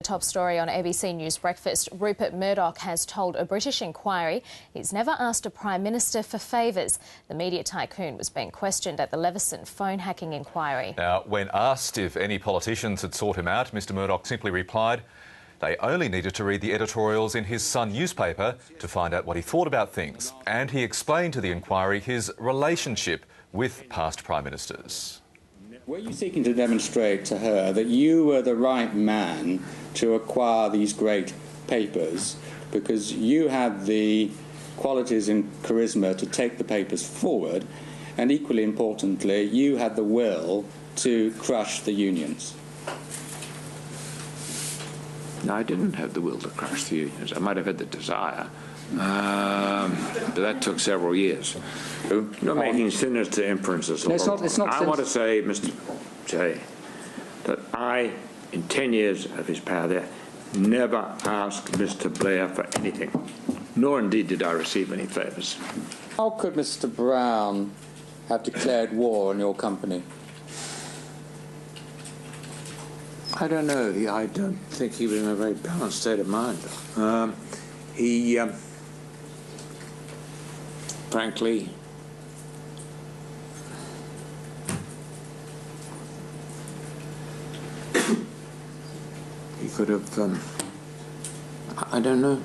Top story on ABC News Breakfast. Rupert Murdoch has told a British inquiry he's never asked a Prime Minister for favours. The media tycoon was being questioned at the Leveson phone hacking inquiry. Now, when asked if any politicians had sought him out, Mr Murdoch simply replied they only needed to read the editorials in his Sun newspaper to find out what he thought about things. And he explained to the inquiry his relationship with past Prime Ministers. Were you seeking to demonstrate to her that you were the right man to acquire these great papers because you had the qualities and charisma to take the papers forward, and equally importantly, you had the will to crush the unions? No, I didn't have the will to crush the unions. I might have had the desire, but that took several years. You're making sinister inferences. No, it's not I want to say, Mr. Jay, that I, in 10 years of his power there, never asked Mr. Blair for anything, nor indeed did I receive any favours. How could Mr. Brown have declared war on your company? I don't know. I don't think he was in a very balanced state of mind. Frankly, he could have, I don't know.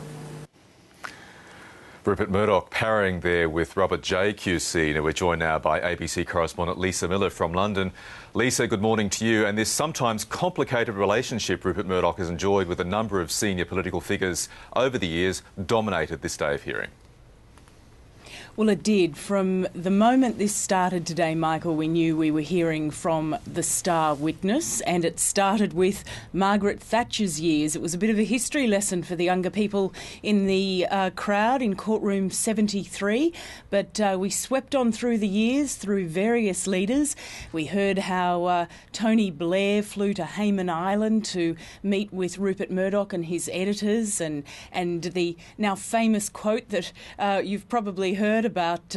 Rupert Murdoch parrying there with Robert J. QC. We're joined now by ABC correspondent Lisa Miller from London. Lisa, good morning to you. And this sometimes complicated relationship Rupert Murdoch has enjoyed with a number of senior political figures over the years dominated this day of hearing. Well, it did. From the moment this started today, Michael, we knew we were hearing from the star witness, and it started with Margaret Thatcher's years. It was a bit of a history lesson for the younger people in the crowd in courtroom 73, but we swept on through the years, through various leaders. We heard how Tony Blair flew to Hayman Island to meet with Rupert Murdoch and his editors, and the now famous quote that you've probably heard about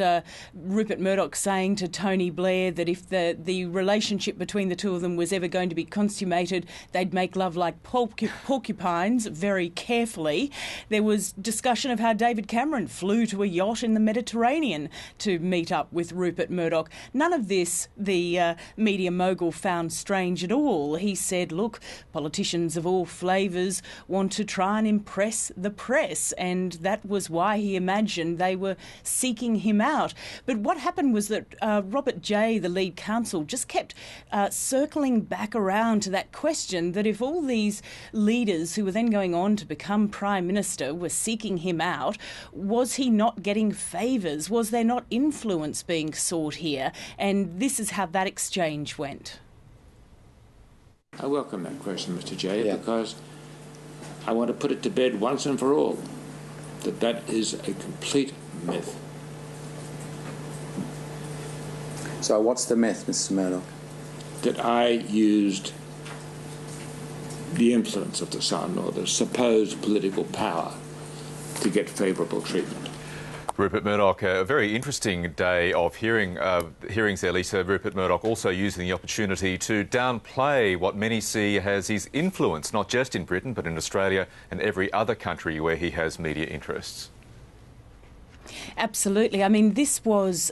Rupert Murdoch saying to Tony Blair that if the relationship between the two of them was ever going to be consummated, they'd make love like porcupines, very carefully. There was discussion of how David Cameron flew to a yacht in the Mediterranean to meet up with Rupert Murdoch. None of this the media mogul found strange at all. He said, look, politicians of all flavours want to try and impress the press, and that was why he imagined they were seeking him out. But what happened was that Robert J., the lead counsel, just kept circling back around to that question that if all these leaders who were then going on to become Prime Minister were seeking him out, was he not getting favours? Was there not influence being sought here? And this is how that exchange went. I welcome that question, Mr. Jay, because I want to put it to bed once and for all that that is a complete myth. So what's the myth, Mr. Murdoch? That I used the influence of the Sun or the supposed political power to get favourable treatment. Rupert Murdoch, a very interesting day of hearings there, Lisa. Rupert Murdoch also using the opportunity to downplay what many see as his influence, not just in Britain, but in Australia and every other country where he has media interests. Absolutely. I mean, this was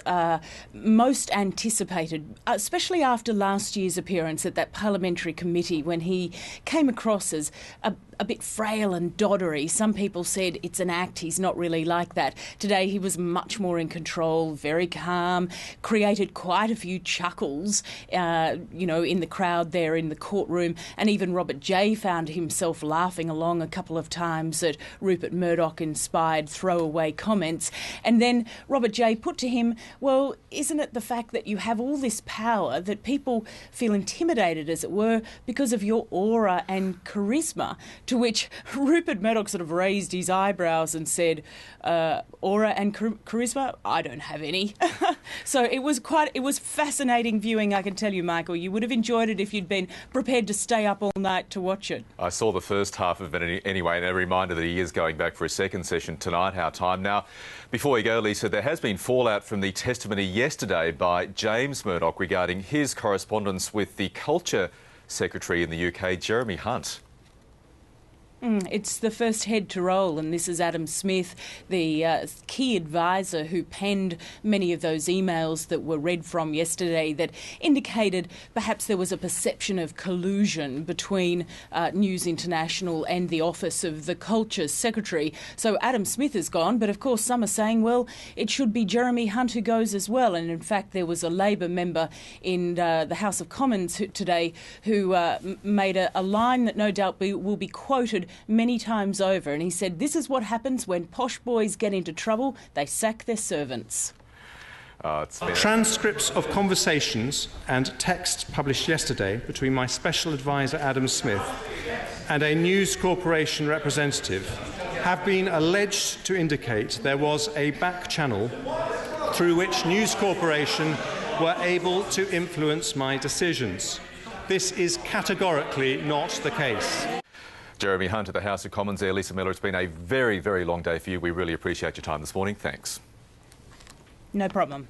most anticipated, especially after last year's appearance at that parliamentary committee when he came across as a bit frail and doddery. Some people said it's an act, he's not really like that. Today he was much more in control, very calm, created quite a few chuckles, in the crowd there in the courtroom, and even Robert J found himself laughing along a couple of times at Rupert Murdoch-inspired throwaway comments. And then Robert J put to him, well, isn't it the fact that you have all this power that people feel intimidated, as it were, because of your aura and charisma? To which Rupert Murdoch sort of raised his eyebrows and said, aura and charisma? I don't have any. So it was fascinating viewing, I can tell you, Michael. You would have enjoyed it if you'd been prepared to stay up all night to watch it. I saw the first half of it anyway, and a reminder that he is going back for a second session tonight, our time. Now, before we go, Lisa, there has been fallout from the testimony yesterday by James Murdoch regarding his correspondence with the Culture Secretary in the UK, Jeremy Hunt. It's the first head to roll, and this is Adam Smith, the key advisor who penned many of those emails that were read from yesterday that indicated perhaps there was a perception of collusion between News International and the office of the Culture Secretary. So Adam Smith is gone, but of course some are saying, well, it should be Jeremy Hunt who goes as well. And in fact, there was a Labor member in the House of Commons today who made a line that no doubt will be quoted many times over, and he said, "This is what happens when posh boys get into trouble, they sack their servants." Transcripts of conversations and texts published yesterday between my special advisor Adam Smith and a News Corporation representative have been alleged to indicate there was a back channel through which News Corporation were able to influence my decisions. This is categorically not the case. Jeremy Hunt at the House of Commons there. Lisa Miller, it's been a very, very long day for you. We really appreciate your time this morning. Thanks. No problem.